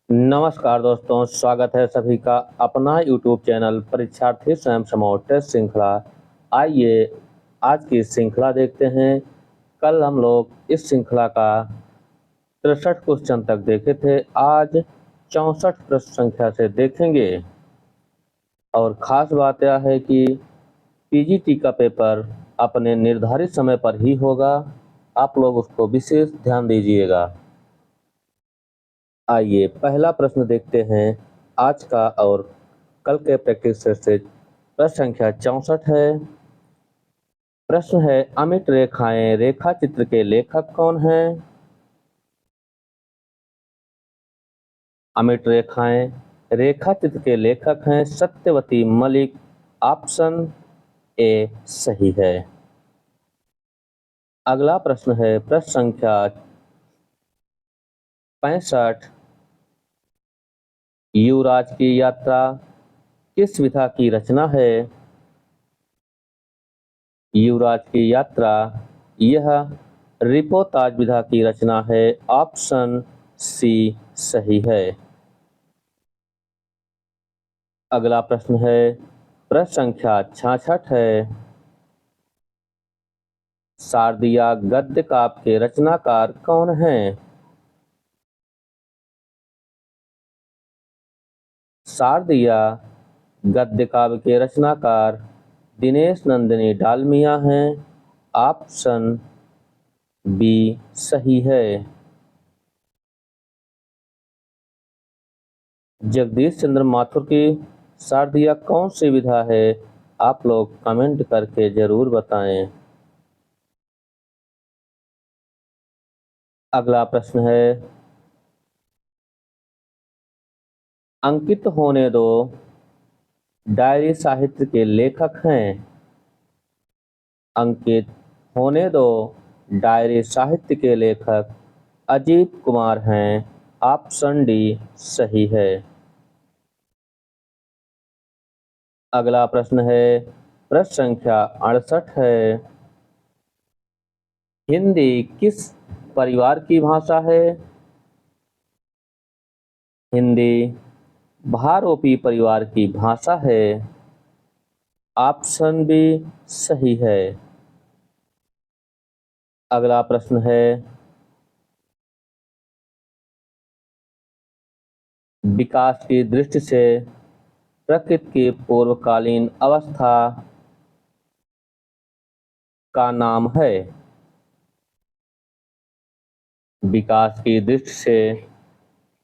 नमस्कार दोस्तों, स्वागत है सभी का अपना यूट्यूब चैनल परीक्षार्थी स्वयं समूह टेस्ट श्रृंखला। आइए आज की श्रृंखला देखते हैं। कल हम लोग इस श्रृंखला का 63 क्वेश्चन तक देखे थे। आज 64 प्रश्न संख्या से देखेंगे। और ख़ास बात यह है कि पीजीटी का पेपर अपने निर्धारित समय पर ही होगा। आप लोग उसको विशेष ध्यान दीजिएगा। आइए पहला प्रश्न देखते हैं आज का और कल के प्रैक्टिस सेट से। प्रश्न संख्या 64 है। प्रश्न है, अमिट रेखाएं रेखा चित्र के लेखक कौन हैं? अमिट रेखाएं रेखा चित्र के लेखक हैं सत्यवती मलिक। ऑप्शन ए सही है। अगला प्रश्न है प्रश्न संख्या 65। युवराज की यात्रा किस विधा की रचना है? युवराज की यात्रा यह रिपोर्ताज विधा की रचना है। ऑप्शन सी सही है। अगला प्रश्न है प्रश्न संख्या 66 है। शारदीया गद्य काव्य के रचनाकार कौन हैं? शारदीया गद्य काव्य के रचनाकार दिनेश नंदिनी डालमिया हैं। ऑप्शन बी सही है। जगदीश चंद्र माथुर की शारदीया कौन सी विधा है? आप लोग कमेंट करके जरूर बताएं। अगला प्रश्न है, अंकित होने दो डायरी साहित्य के लेखक हैं। अंकित होने दो डायरी साहित्य के लेखक अजीत कुमार हैं। ऑप्शन डी सही है। अगला प्रश्न है प्रश्न संख्या 68 है। हिंदी किस परिवार की भाषा है? हिंदी भारोपी परिवार की भाषा है। ऑप्शन बी सही है। अगला प्रश्न है, विकास की दृष्टि से प्रकृति की पूर्वकालीन अवस्था का नाम है। विकास की दृष्टि से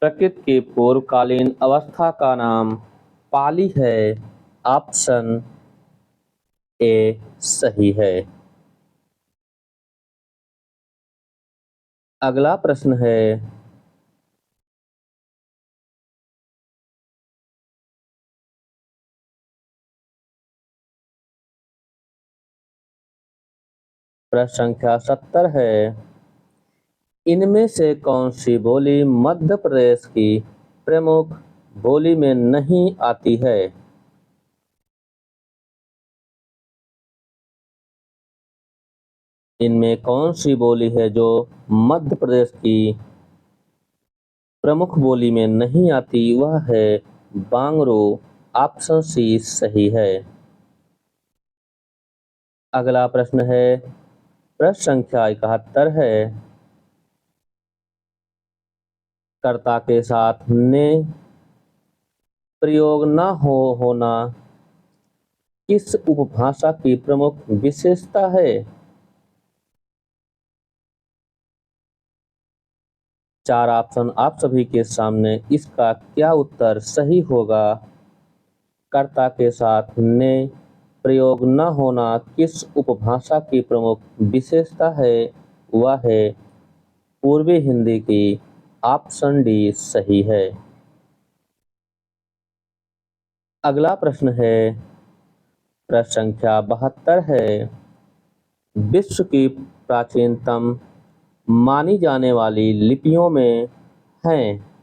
प्रकृति की पूर्वकालीन अवस्था का नाम पाली है। ऑप्शन ए सही है। अगला प्रश्न है, प्रश्न संख्या 70 है। इनमें से कौन सी बोली मध्य प्रदेश की प्रमुख बोली में नहीं आती है? इनमें कौन सी बोली है जो मध्य प्रदेश की प्रमुख बोली में नहीं आती? वह है बांगरू। ऑप्शन सी सही है। अगला प्रश्न है प्रश्न संख्या 71 है। कर्ता के साथ ने प्रयोग न होना किस उपभाषा की प्रमुख विशेषता है? चार ऑप्शन आप सभी के सामने, इसका क्या उत्तर सही होगा? कर्ता के साथ ने प्रयोग न होना किस उपभाषा की प्रमुख विशेषता है? वह है पूर्वी हिंदी की। ऑप्शन डी सही है। अगला प्रश्न है प्रश्न संख्या 72 है। विश्व की प्राचीनतम मानी जाने वाली लिपियों में हैं।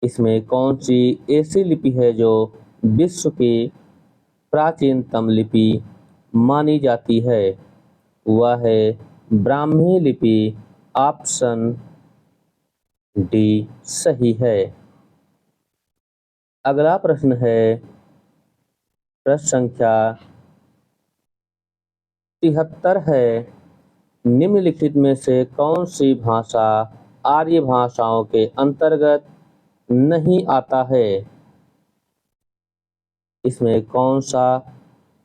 इसमें कौन सी ऐसी लिपि है जो विश्व की प्राचीनतम लिपि मानी जाती है? वह है ब्राह्मी लिपि। ऑप्शन डी सही है। अगला प्रश्न है प्रश्न संख्या 73 है। निम्नलिखित में से कौन सी भाषा आर्य भाषाओं के अंतर्गत नहीं आता है? इसमें कौन सा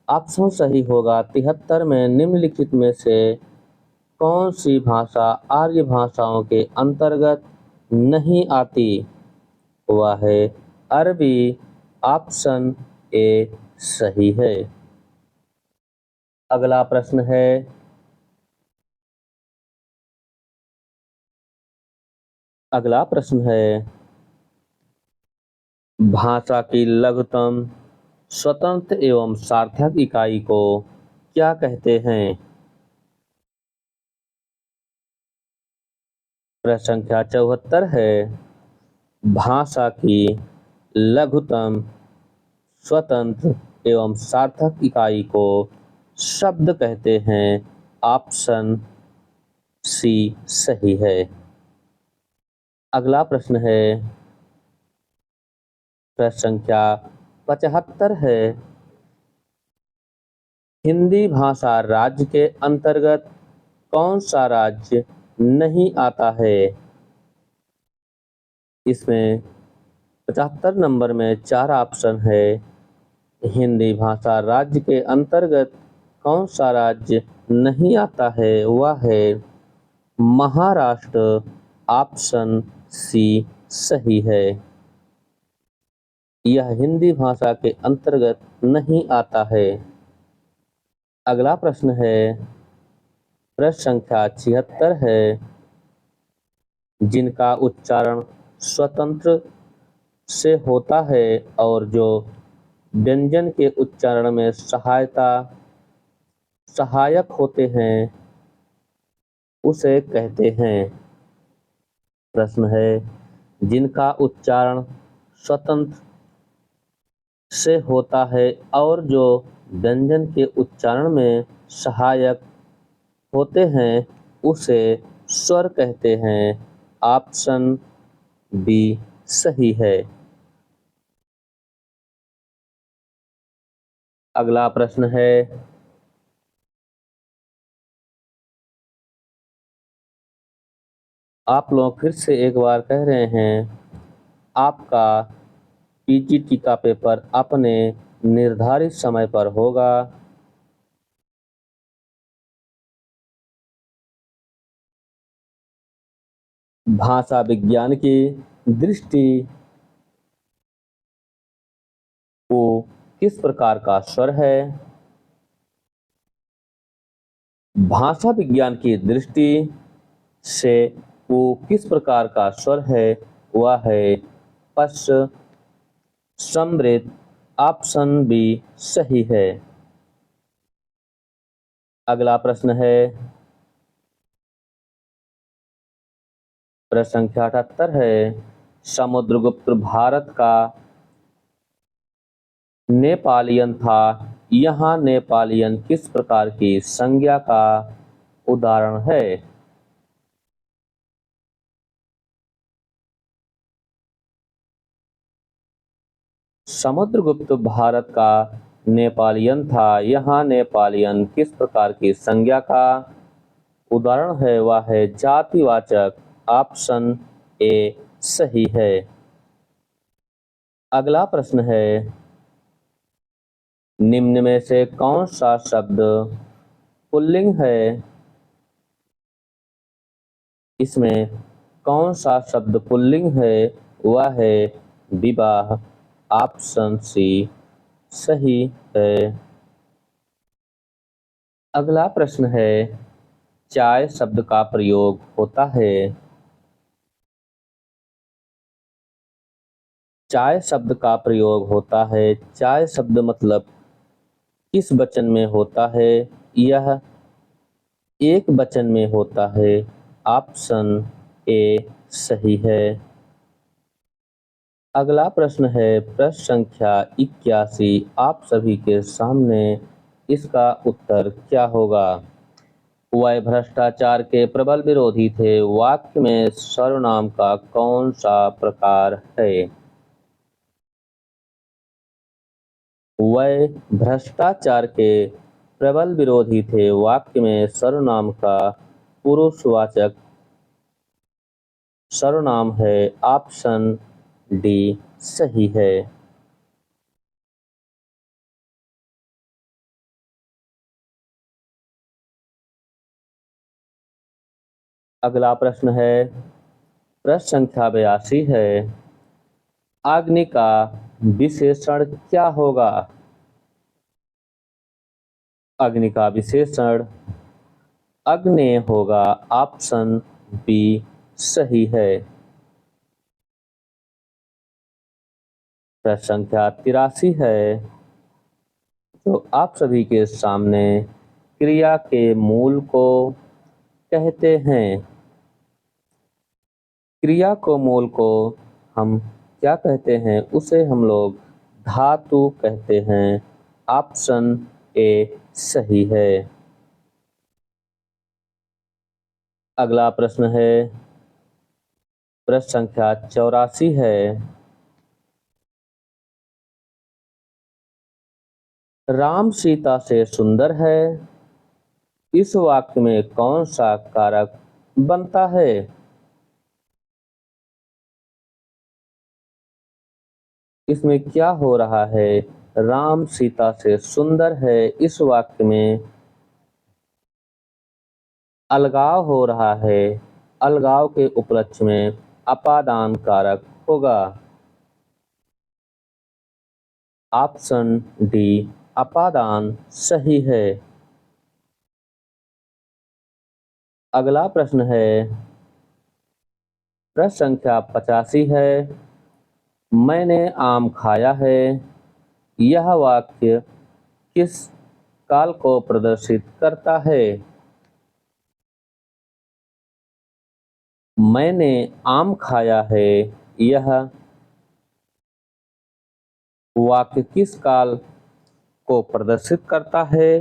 ऑप्शन सही होगा? 73 में निम्नलिखित में से कौन सी भाषा आर्य भाषाओं के अंतर्गत नहीं आती? वह है अरबी। ऑप्शन ए सही है। अगला प्रश्न है भाषा की लघुतम स्वतंत्र एवं सार्थक इकाई को क्या कहते हैं? प्रश्न संख्या 74 है। भाषा की लघुतम स्वतंत्र एवं सार्थक इकाई को शब्द कहते हैं। ऑप्शन सी सही है। अगला प्रश्न है प्रश्न संख्या 75 है। हिंदी भाषा राज्य के अंतर्गत कौन सा राज्य नहीं आता है? इसमें 75 नंबर में 4 ऑप्शन है। हिंदी भाषा राज्य के अंतर्गत कौन सा राज्य नहीं आता है? वह है महाराष्ट्र। ऑप्शन सी सही है। यह हिंदी भाषा के अंतर्गत नहीं आता है। अगला प्रश्न है प्रश्न संख्या 76 है। जिनका उच्चारण स्वतंत्र से होता है और जो व्यंजन के उच्चारण में सहायक होते हैं उसे कहते हैं। प्रश्न है जिनका उच्चारण स्वतंत्र से होता है और जो व्यंजन के उच्चारण में सहायक होते हैं उसे स्वर कहते हैं। ऑप्शन बी सही है। अगला प्रश्न है आप लोग फिर से एक बार कह रहे हैं आपका पीजीटी का पेपर अपने निर्धारित समय पर होगा। भाषा विज्ञान की दृष्टि को किस प्रकार का स्वर है? भाषा विज्ञान की दृष्टि से वो किस प्रकार का स्वर है? वह है पश्च समृद्ध। ऑप्शन बी सही है। अगला प्रश्न है प्रश्न संख्या 78 है। समुद्रगुप्त भारत का नेपालियन था। यहाँ नेपालियन किस प्रकार की संज्ञा का उदाहरण है? समुद्रगुप्त भारत का नेपालियन था। यहाँ नेपालियन किस प्रकार की संज्ञा का उदाहरण है? वह है जातिवाचक। ऑप्शन ए सही है। अगला प्रश्न है निम्न में से कौन सा शब्द पुल्लिंग है? इसमें कौन सा शब्द पुल्लिंग है? वह है विवाह। ऑप्शन सी सही है। अगला प्रश्न है चाय शब्द का प्रयोग होता है। चाय शब्द का प्रयोग होता है। चाय शब्द मतलब किस वचन में होता है? यह एक वचन में होता है। ऑप्शन ए सही है। अगला प्रश्न है प्रश्न संख्या 81। आप सभी के सामने इसका उत्तर क्या होगा? वह भ्रष्टाचार के प्रबल विरोधी थे। वाक्य में सर्वनाम का कौन सा प्रकार है? वह भ्रष्टाचार के प्रबल विरोधी थे। वाक्य में सर्वनाम का पुरुषवाचक सर्वनाम है। ऑप्शन डी सही है। अगला प्रश्न है, प्रश्न संख्या 82 है। अग्नि का विशेषण क्या होगा? अग्नि का विशेषण अग्नेय होगा। ऑप्शन बी सही है। प्रश्न संख्या 83 है, तो आप सभी के सामने क्रिया के मूल को कहते हैं। क्रिया को मूल को हम क्या कहते हैं? उसे हम लोग धातु कहते हैं। ऑप्शन ए सही है। अगला प्रश्न है, प्रश्न संख्या 84 है। राम सीता से सुंदर है। इस वाक्य में कौन सा कारक बनता है? इसमें क्या हो रहा है? राम सीता से सुंदर है। इस वाक्य में अलगाव हो रहा है। अलगाव के उपलक्ष्य में अपादान कारक होगा। ऑप्शन डी अपादान सही है। अगला प्रश्न है, प्रश्न संख्या 85 है। मैंने आम खाया है। यह वाक्य किस काल को प्रदर्शित करता है? मैंने आम खाया है। यह वाक्य किस काल को प्रदर्शित करता है?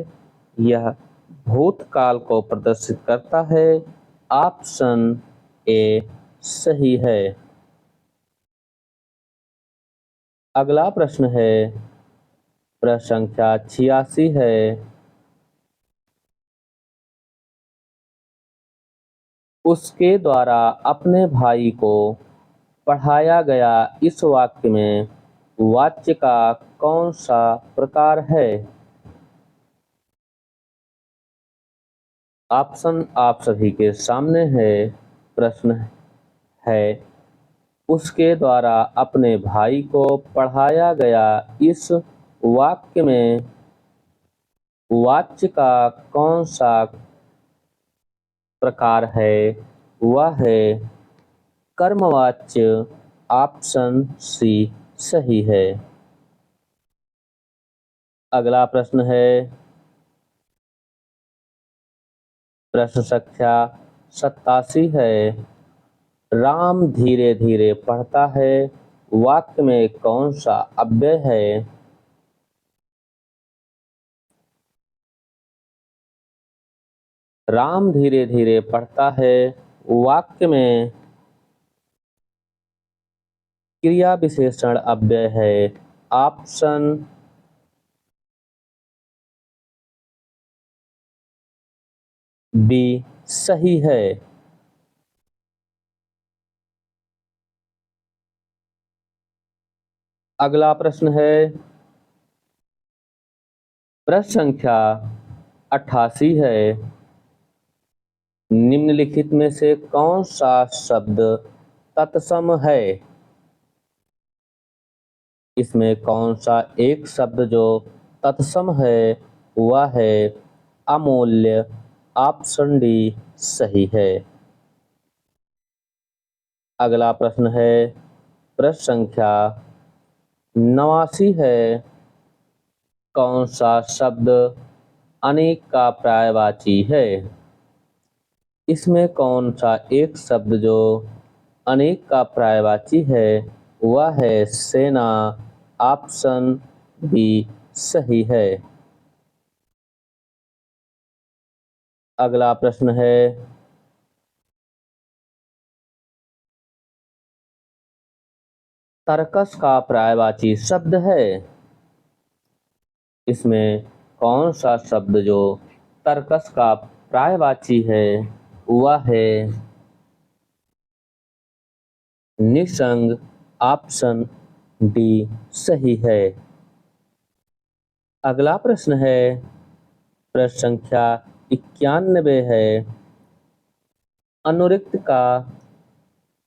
यह भूतकाल को प्रदर्शित करता है। ऑप्शन ए सही है। अगला प्रश्न है, प्रश्न संख्या 86 है। उसके द्वारा अपने भाई को पढ़ाया गया। इस वाक्य में वाच्य का कौन सा प्रकार है? ऑप्शन आप सभी के सामने है। प्रश्न है, उसके द्वारा अपने भाई को पढ़ाया गया। इस वाक्य में वाच्य का कौन सा प्रकार है? वह है कर्मवाच्य। ऑप्शन सी सही है। अगला प्रश्न है, प्रश्न संख्या 87 है। राम धीरे धीरे पढ़ता है। वाक्य में कौन सा अव्यय है? राम धीरे धीरे पढ़ता है। वाक्य में क्रिया विशेषण अव्यय है। ऑप्शन बी सही है। अगला प्रश्न है, प्रश्न संख्या 88 है। निम्नलिखित में से कौन सा शब्द तत्सम है? इसमें कौन सा एक शब्द जो तत्सम है वह है अमूल्य। ऑप्शन डी सही है। अगला प्रश्न है, प्रश्न संख्या 89 है। कौन सा शब्द अनेक का पर्यायवाची है? इसमें कौन सा एक शब्द जो अनेक का पर्यायवाची है वह है सेना। ऑप्शन बी सही है। अगला प्रश्न है, तर्कस का पर्यायवाची शब्द है। इसमें कौन सा शब्द जो तर्कस का पर्यायवाची है वह है निसंग। ऑप्शन डी सही है। अगला प्रश्न है, प्रश्न संख्या 91 है, अनुरिक्त का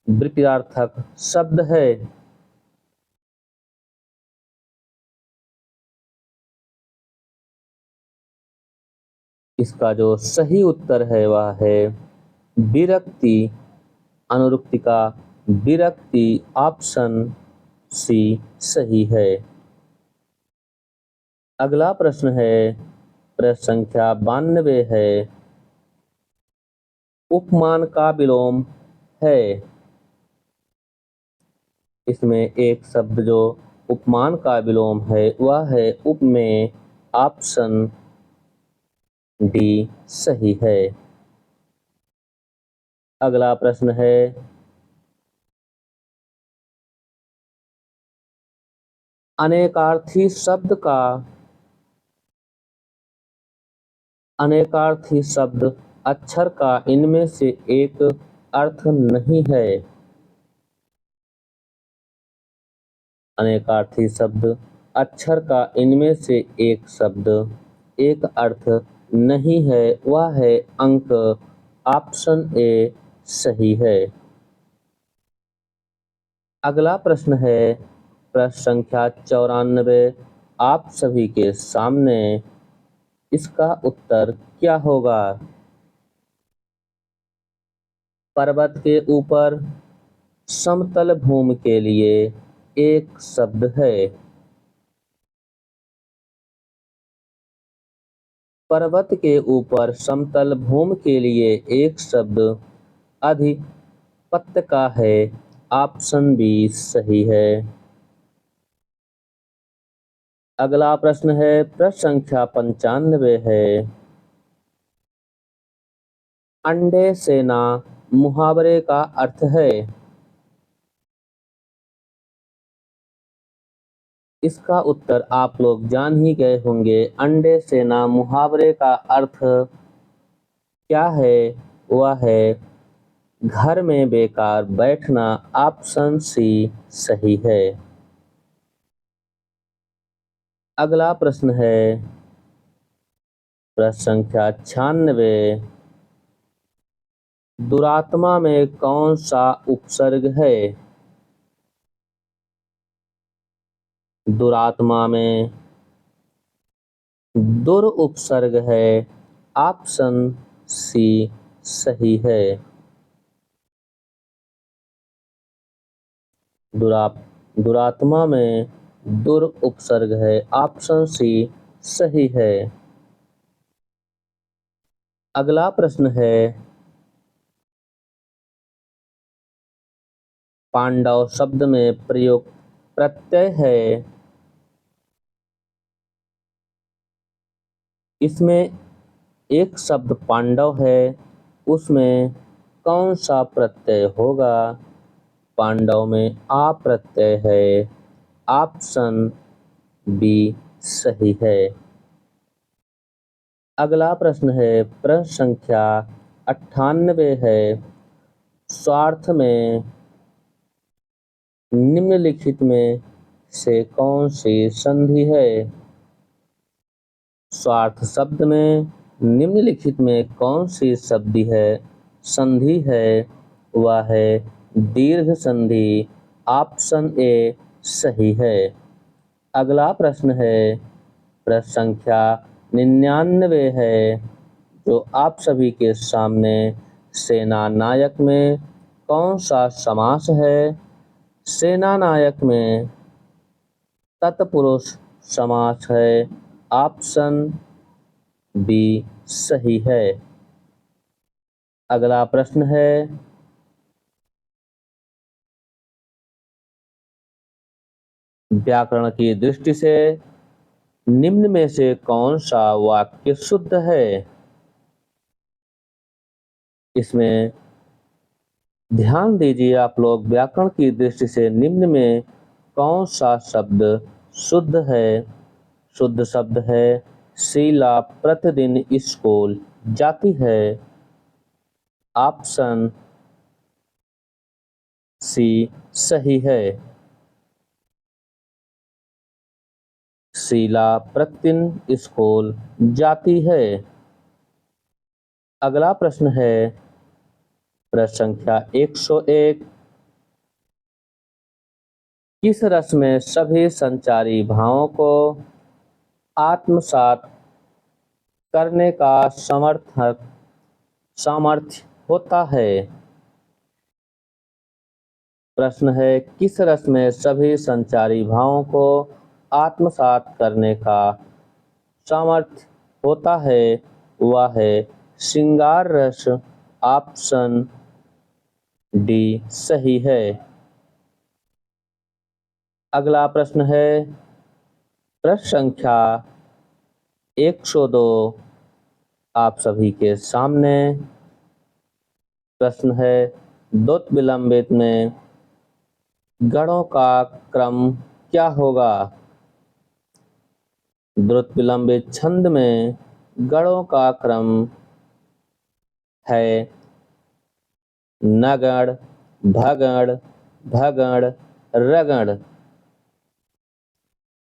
विपरीतार्थक शब्द है। इसका जो सही उत्तर है वह है विरक्ति। अनुरुक्ति का विरक्ति, ऑप्शन सी सही है। अगला प्रश्न है, प्रश्न संख्या 92 है, उपमान का विलोम है। इसमें एक शब्द जो उपमान का विलोम है वह है उपमेय। ऑप्शन डी सही है। अगला प्रश्न है, अनेकार्थी शब्द अक्षर का इनमें से एक अर्थ नहीं है। अनेकार्थी शब्द अक्षर का इनमें से एक शब्द एक अर्थ नहीं है, वह है अंक। ऑप्शन ए सही है। अगला प्रश्न है, प्रश्न संख्या 94, आप सभी के सामने। इसका उत्तर क्या होगा? पर्वत के ऊपर समतल भूमि के लिए एक शब्द है। पर्वत के ऊपर समतल भूमि के लिए एक शब्द अधिपत्य का है। ऑप्शन बी सही है। अगला प्रश्न है, प्रश्न संख्या 95 है, अंडे सेना मुहावरे का अर्थ है। इसका उत्तर आप लोग जान ही गए होंगे। अंडे सेना मुहावरे का अर्थ क्या है? वह है घर में बेकार बैठना। ऑप्शन सी सही है। अगला प्रश्न है, प्रश्न संख्या 96, दुरात्मा में कौन सा उपसर्ग है? दुरात्मा में दुर उपसर्ग है। ऑप्शन सी सही है। दुरात्मा में दुर उपसर्ग है। ऑप्शन सी सही है। अगला प्रश्न है, पांडव शब्द में प्रयुक्त प्रत्यय है। इसमें एक शब्द पांडव है, उसमें कौन सा प्रत्यय होगा? पांडव में आ प्रत्यय है। ऑप्शन बी सही है। अगला प्रश्न है, प्रश्न संख्या 98 है, स्वार्थ में निम्नलिखित में से कौन सी संधि है? स्वार्थ शब्द में निम्नलिखित में कौन सी संधि है? वह है दीर्घ संधि। ऑप्शन ए सही है। अगला प्रश्न है, प्रश्न संख्या 99 है, जो आप सभी के सामने। सेना नायक में कौन सा समास है? सेना नायक में तत्पुरुष समास है। ऑप्शन बी सही है। अगला प्रश्न है, व्याकरण की दृष्टि से निम्न में से कौन सा वाक्य शुद्ध है? इसमें ध्यान दीजिए आप लोग, व्याकरण की दृष्टि से निम्न में कौन सा शब्द शुद्ध है? शुद्ध शब्द है शीला प्रतिदिन स्कूल जाती है। ऑप्शन सी सही है। शीला प्रतिदिन स्कूल जाती है। अगला प्रश्न है प्रश्न संख्या 101। किस रस में सभी संचारी भावों को आत्मसात करने का सामर्थ्य होता है? प्रश्न है किस रस में सभी संचारी भावों को आत्मसात करने का सामर्थ्य होता है? वह है श्रृंगार रस। ऑप्शन डी सही है। अगला प्रश्न है प्रश्न संख्या 102 आप सभी के सामने। प्रश्न है द्वैत विलंबित में गणों का क्रम क्या होगा? द्वैत विलंबित छंद में गणों का क्रम है नगण, भगण, भगण, रगण।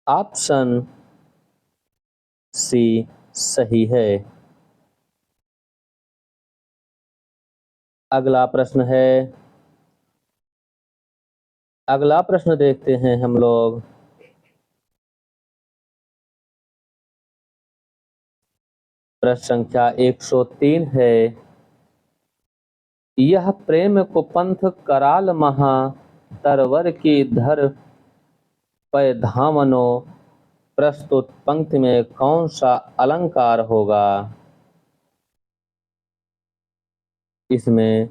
ऑप्शन सी सही है। अगला प्रश्न देखते हैं हम लोग। प्रश्न संख्या 103 है यह प्रेम को पंथ कराल महा तरवर की धर पै धामनो प्रस्तुत पंक्ति में कौन सा अलंकार होगा? इसमें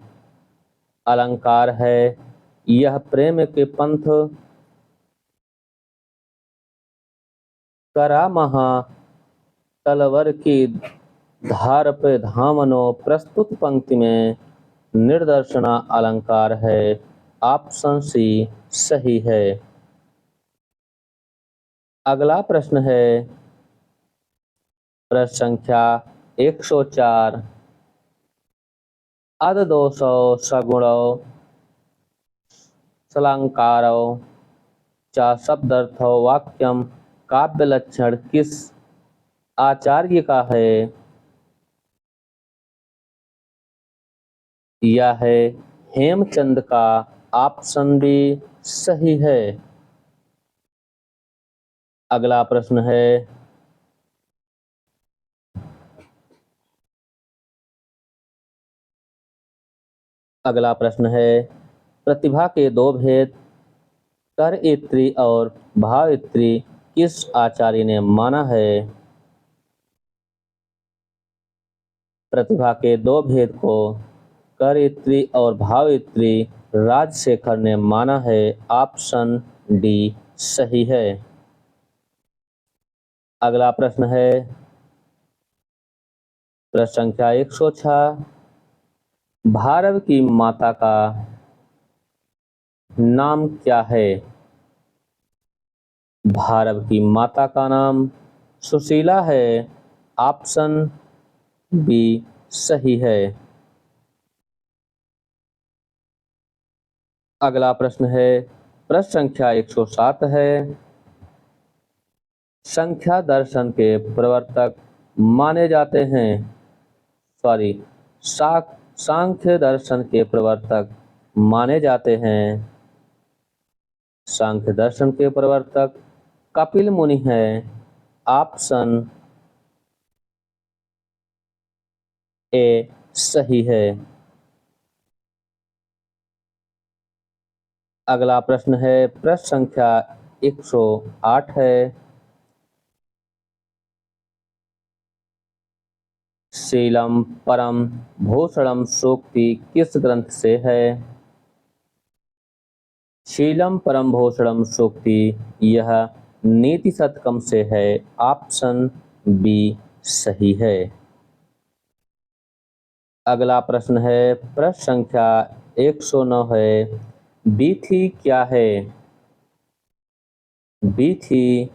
अलंकार है यह प्रेम के पंथ करा महा तलवर की धार पे धामनो प्रस्तुत पंक्ति में निर्दर्शना अलंकार है। ऑप्शन सी सही है। अगला प्रश्न है प्रश्न संख्या 104 अद दोषो सगुणो सलंकारो चा शब्दर्थो वाक्यम काव्य लक्षण किस आचार्य का है? यह है हेमचंद का। ऑप्शन बी सही है। अगला प्रश्न है प्रतिभा के दो भेद कर इत्री और भाव इत्री किस आचार्य ने माना है? प्रतिभा के दो भेद को कर इत्री और भाव इत्री राजशेखर ने माना है। ऑप्शन डी सही है। अगला प्रश्न है प्रश्न संख्या 106 भारव की माता का नाम क्या है? भारव की माता का नाम सुशीला है। ऑप्शन बी सही है। अगला प्रश्न है प्रश्न संख्या 107 है संख्या दर्शन के प्रवर्तक माने जाते हैं सांख्य दर्शन के प्रवर्तक माने जाते हैं। सांख्य दर्शन के प्रवर्तक कपिल मुनि है। ऑप्शन ए सही है। अगला प्रश्न है प्रश्न संख्या 108 है शीलम परम भूषणम सूक्ति किस ग्रंथ से है? शीलम परम भूषणम सूक्ति यह नीति शतकम से है। ऑप्शन बी सही है। अगला प्रश्न है प्रश्न संख्या 109 है बीथी क्या है? बीथी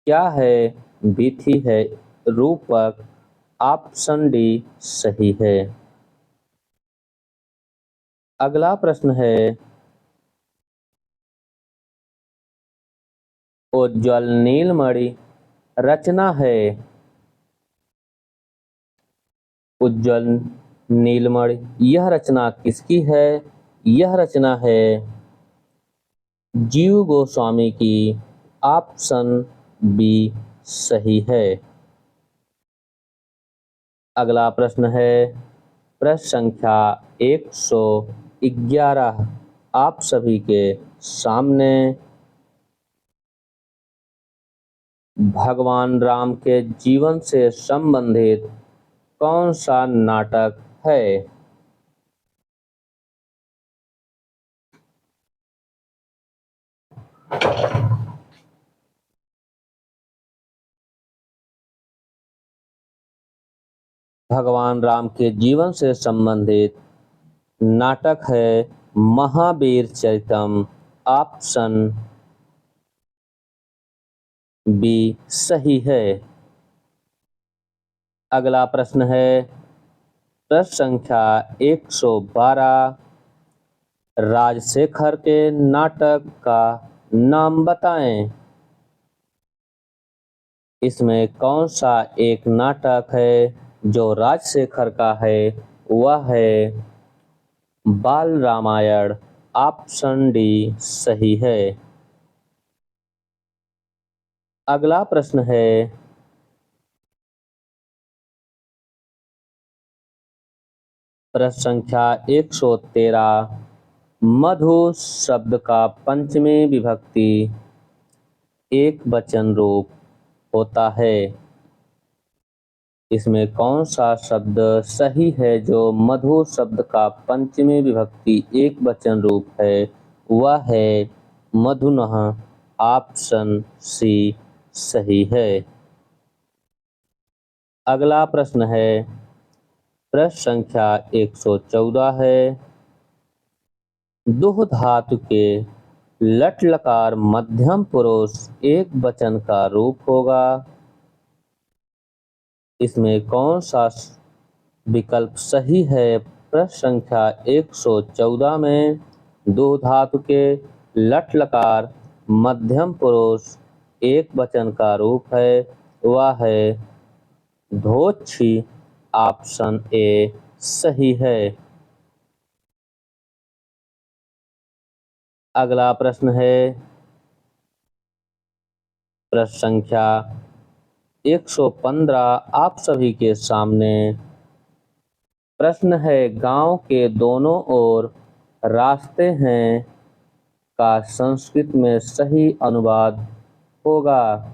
क्या है? बीथी है रूपक। ऑप्शन डी सही है। अगला प्रश्न है उज्ज्वल नीलमणि रचना है। उज्ज्वल नीलमणि यह रचना किसकी है? यह रचना है जीव गोस्वामी की। ऑप्शन बी सही है। अगला प्रश्न है प्रश्न संख्या 111 आप सभी के सामने। भगवान राम के जीवन से संबंधित कौन सा नाटक है? भगवान राम के जीवन से संबंधित नाटक है महावीर चरितम। ऑप्शन बी सही है। अगला प्रश्न है प्रश्न संख्या 112 राजशेखर के नाटक का नाम बताएं। इसमें कौन सा एक नाटक है जो राजशेखर का है? वह है बाल रामायण। ऑप्शन डी सही है। अगला प्रश्न है प्रश्न संख्या 113 मधु शब्द का पंचमी विभक्ति एक वचन रूप होता है। इसमें कौन सा शब्द सही है जो मधु शब्द का पंचमी विभक्ति एक वचन रूप है? वह है मधुनः। ऑप्शन सी सही है। अगला प्रश्न है प्रश्न संख्या 114 है दुह धातु के लट लकार मध्यम पुरुष एक वचन का रूप होगा। इसमें कौन सा विकल्प सही है? प्रश्न संख्या 114 में दो धातु के लट लकार मध्यम पुरुष एक वचन का रूप है। वह है धोक्षी। ऑप्शन ए सही है। अगला प्रश्न है प्रश्न संख्या 115 आप सभी के सामने। प्रश्न है गांव के दोनों ओर रास्ते हैं का संस्कृत में सही अनुवाद होगा।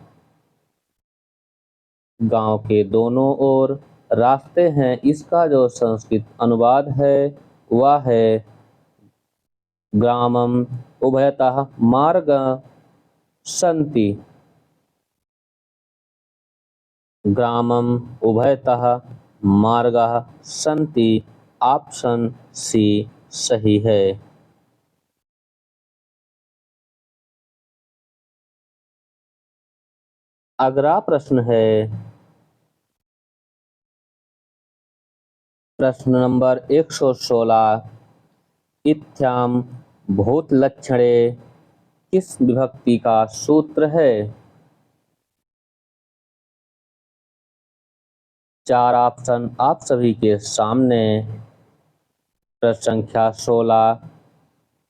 गांव के दोनों ओर रास्ते हैं इसका जो संस्कृत अनुवाद है वह है ग्रामम उभयतः मार्ग सन्ति। ग्रामम उभयतः मार्गः सन्ति। ऑप्शन सी सही है। अगला प्रश्न है प्रश्न नंबर 116 इत्थ्याम भूत लक्षणे किस विभक्ति का सूत्र है? चार ऑप्शन आप सभी के सामने। प्रश्न संख्या 16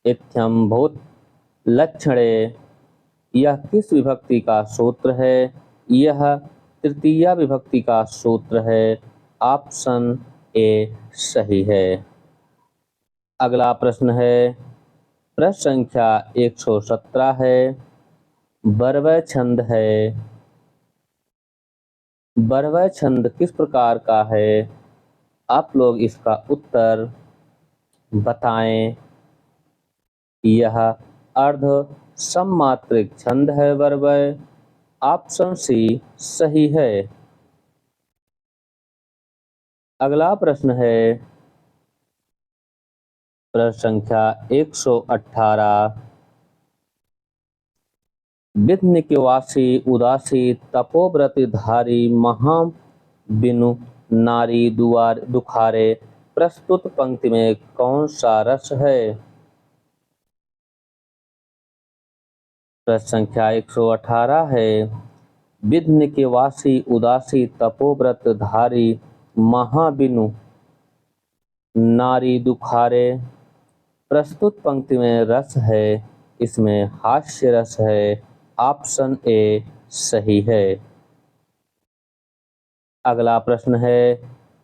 इत्थ्यम भूत लक्षणे यह किस विभक्ति का सूत्र है? यह तृतीया विभक्ति का सूत्र है। ऑप्शन ए सही है। अगला प्रश्न है प्रश्न संख्या 117 है बरवै छंद है। बरवै छंद किस प्रकार का है? आप लोग इसका उत्तर बताएं। यह अर्ध सममात्रिक छंद है बरवै। ऑप्शन सी सही है। अगला प्रश्न है प्रश्न संख्या 118। विघ्न निवासी उदासी तपोव्रत धारी महा बिनु नारी दुआर दुखारे, प्रस्तुत पंक्ति में कौन सा रस है? प्रश्न संख्या 118 है विघ्न के वासी उदासी तपोव्रत धारी महाबिनु नारी दुखारे, प्रस्तुत पंक्ति में रस है, इसमें हास्य रस है। ऑप्शन ए सही है। अगला प्रश्न है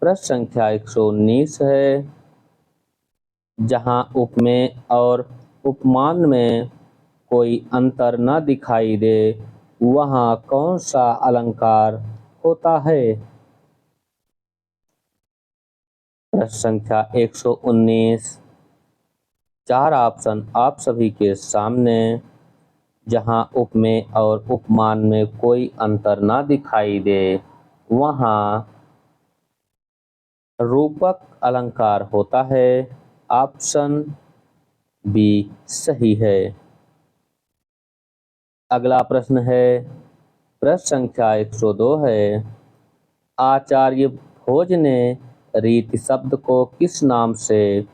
प्रश्न संख्या 119 है जहां उपमेय और उपमान में कोई अंतर न दिखाई दे वहां कौन सा अलंकार होता है? प्रश्न संख्या 119। 4 ऑप्शन आप सभी के सामने। जहां उपमेय और उपमान में कोई अंतर न दिखाई दे वहां रूपक अलंकार होता है। ऑप्शन बी सही है। अगला प्रश्न है प्रश्न संख्या 102 है आचार्य भोज ने रीति शब्द को किस नाम से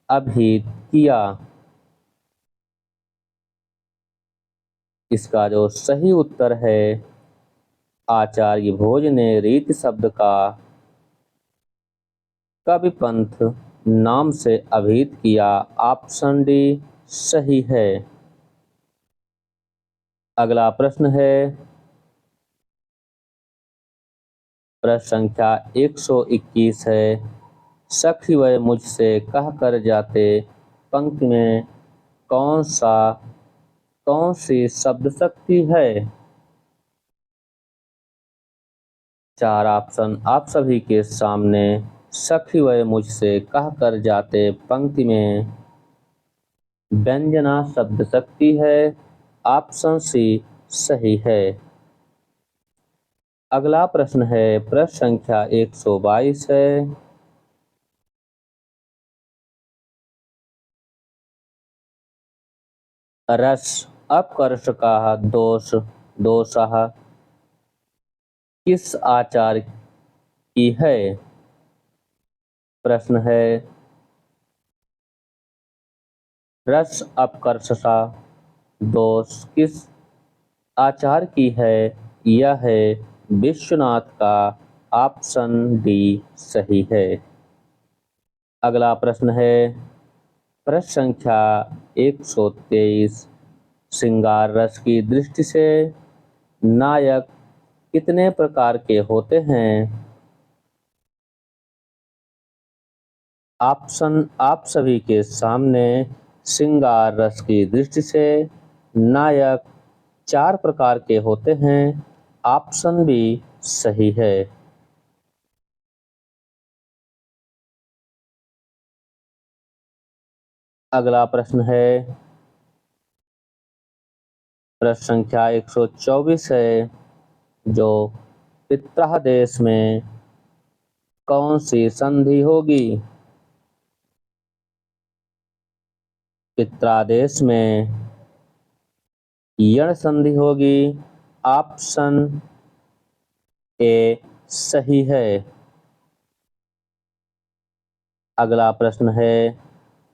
अभिहित किया? इसका जो सही उत्तर है आचार्य भोज ने रीति शब्द का कविपंथ नाम से अभिहित किया। ऑप्शन डी सही है। अगला प्रश्न है प्रश्न संख्या 121 है सखी वह मुझसे कह कर जाते पंक्ति में कौन सी शब्द शक्ति है? 4 ऑप्शन आप सभी के सामने। सखी वह मुझसे कह कर जाते पंक्ति में व्यंजना शब्द शक्ति है। ऑप्शन सी सही है। अगला प्रश्न है प्रश्न संख्या 122 है रस अपकर्ष का दोषः किस आचार की है? प्रश्न है रस अपकर्षता दोष किस आचार की है? यह है विश्वनाथ का। ऑप्शन डी सही है। अगला प्रश्न है प्रश्न संख्या 123 श्रृंगार रस की दृष्टि से नायक कितने प्रकार के होते हैं? ऑप्शन आप सभी के सामने। श्रृंगार रस की दृष्टि से नायक 4 प्रकार के होते हैं। ऑप्शन बी सही है। अगला प्रश्न है प्रश्न संख्या 124 है जो पित्रादेश में कौन सी संधि होगी? पित्रादेश में यण संधि होगी। ऑप्शन ए सही है। अगला प्रश्न है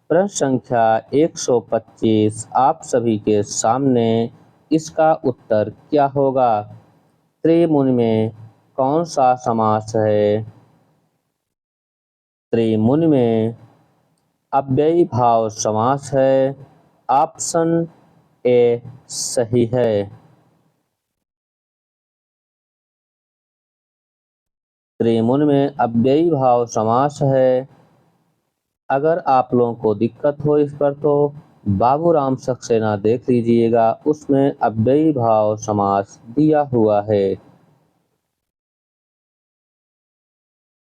प्रश्न संख्या 125 आप सभी के सामने। इसका उत्तर क्या होगा? त्रिमुनि में कौन सा समास है? त्रिमुनि में अव्ययी भाव समास है। ऑप्शन ए सही है। त्रिमुनि में अव्ययी भाव समास है। अगर आप लोगों को दिक्कत हो इस पर तो बाबूराम सक्सेना देख लीजिएगा, उसमें अव्ययी भाव समास दिया हुआ है।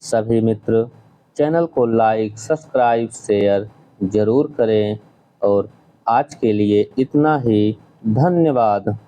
सभी मित्र चैनल को लाइक सब्सक्राइब शेयर जरूर करें और आज के लिए इतना ही। धन्यवाद।